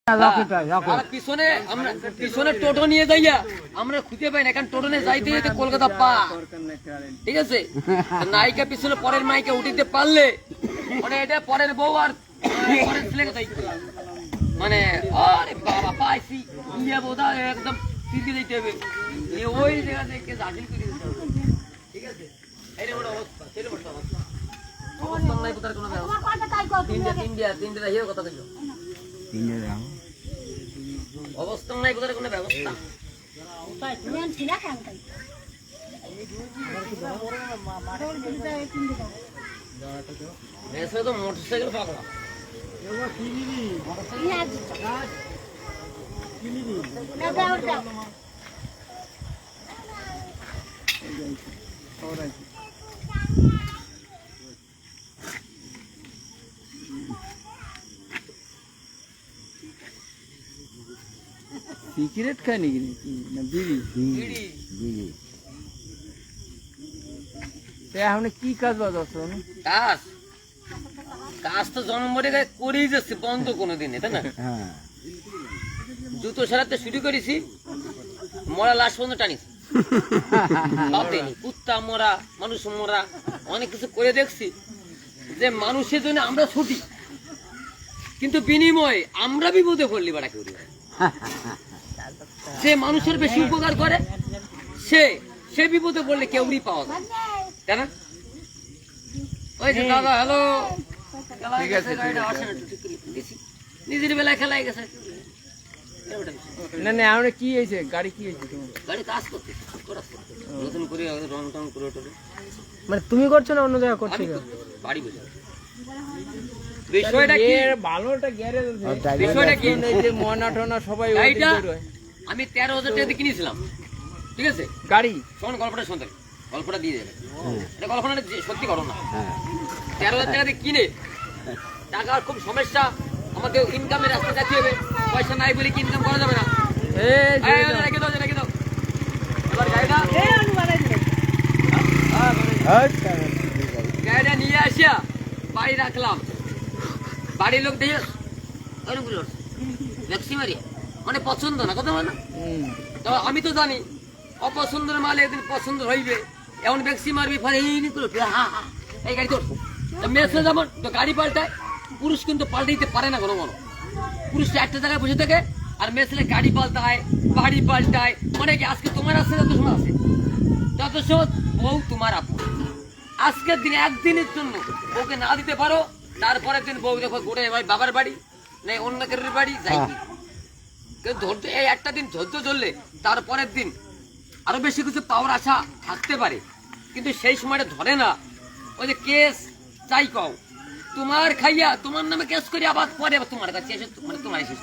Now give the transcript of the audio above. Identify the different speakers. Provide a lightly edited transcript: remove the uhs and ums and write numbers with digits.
Speaker 1: পিছনে আমরা পিছনে টোটো নিয়ে যাইয়া আমরা খুঁজে পাই না, কারণ টোটো নিয়ে যাইতে যেতে কলকাতা পা, ঠিক আছে। নায়িকা পিছনে পরের মাইকে উঠিতে পারলে মানে এটা পরের বউ আর পরের ছেলেকে দায়িত্ব, মানে আরে বাবা পাইছি ইয়া বোধা একদম ফিরকে দিতে হবে, ওই জায়গা থেকে হাসিল করে দিতে হবে, ঠিক আছে। এই রে বড় অবস্থা, ছেলে বড় অবস্থা অবস্থা নাই কোথার কোনো ব্যবস্থা। তিনটে রাহিও কথা কইলো, অবস্থা নাই কোথার কোনো ব্যবস্থা। এসে তো মোটরসাইকেল পাগলা
Speaker 2: সিগারেট খায় নাকি না বিড়ি?
Speaker 1: বিড়ি
Speaker 2: এখন কি কাজ বাজ আছে?
Speaker 1: কাজ কাজ তো জন্মরে করেই যাচ্ছে, বন্ধ কোনোদিনে, তাই না? জুতো সারাতে শুরু করেছি, মরা লাশ পর্যন্ত টানিছি, কুত্তা মরা, মানুষ মরা, অনেক কিছু করে দেখছি যে মানুষের জন্য আমরা ছুটি, কিন্তু বিনিময়ে আমরা বিপদে পড়লি বাড়া কেউ। যে মানুষের বেশি উপকার করে সে বিপদে পড়লে কেউই পাওয়া যায়, তাই না? ওই যে দাদা হ্যালো, নিজের বেলায় খেলায় গেছে।
Speaker 2: না না আমরা কি হয়েছে? গাড়ি কি হয়েছে তোমার?
Speaker 1: গাড়ি কাজ করতে নতুন করে রং টং করে
Speaker 2: মানে তুমি করছো না অন্য জায়গায় করছো?
Speaker 1: বাড়ি বসে। বিষয়টা কি?
Speaker 2: ভালোটা গ্যারেজ আছে।
Speaker 1: বিষয়টা কি?
Speaker 2: এই যে মনা টনা সবাই
Speaker 1: এইটা আমি 13,000 টাকা দিয়ে কিনেছিলাম, ঠিক আছে
Speaker 2: গাড়ি।
Speaker 1: শোন গল্পটা শুনতে, গল্পটা দিয়ে দেবে, এটা গল্পটা সত্যি ঘটনা। 13,000 টাকা দিয়ে কিনে টাকার খুব সমস্যা, আমাকে ইনকামের রাস্তা যেতে হবে, পয়সা নাই বলে কি ইনকাম করা যাবে না। রেখে দাও রেখে দাও, এবার গাড়িটা নিয়ে আসিয়া বাড়ি রাখলাম। বাড়ির লোক দেখে মারি মানে পছন্দ না, কথা বলে না। তো আমি তো জানি অপছন্দের মাল একদিন পছন্দ হইবে, এমন ভ্যাক্সি মারবি ফলে এই গাড়ি তোর মেসে যেমন তো গাড়ি পাল্টায়, পুরুষ কিন্তু পাল্টাইতে পারে না কোনো কোনো। পুরুষ একটা জায়গায় বসে থাকে আর মেসলে গাড়ি পাল্টায়, বাড়ি পাল্টায়, অনেকে আজকে তোমার আছে যত সময় আছে, যত সময় বউ তোমার আপন। আজকের দিনে একদিনের জন্য বউকে না দিতে পারো, তারপরের দিন বউ দেখো ঘুরে ভাই বাবার বাড়ি নেই অন্য কারোর বাড়ি যাই, ধৈর্য এই একটা দিন ধৈর্য ধরলে তারপরের দিন আরো বেশি কিছু পাওয়ার আশা থাকতে পারে, কিন্তু সেই সময়টা ধরে না। ওই যে কেস চাই কও তোমার খাইয়া তোমার নামে কেস করি, আবার পরে তোমার কাছে এসে মানে তোমার শেষ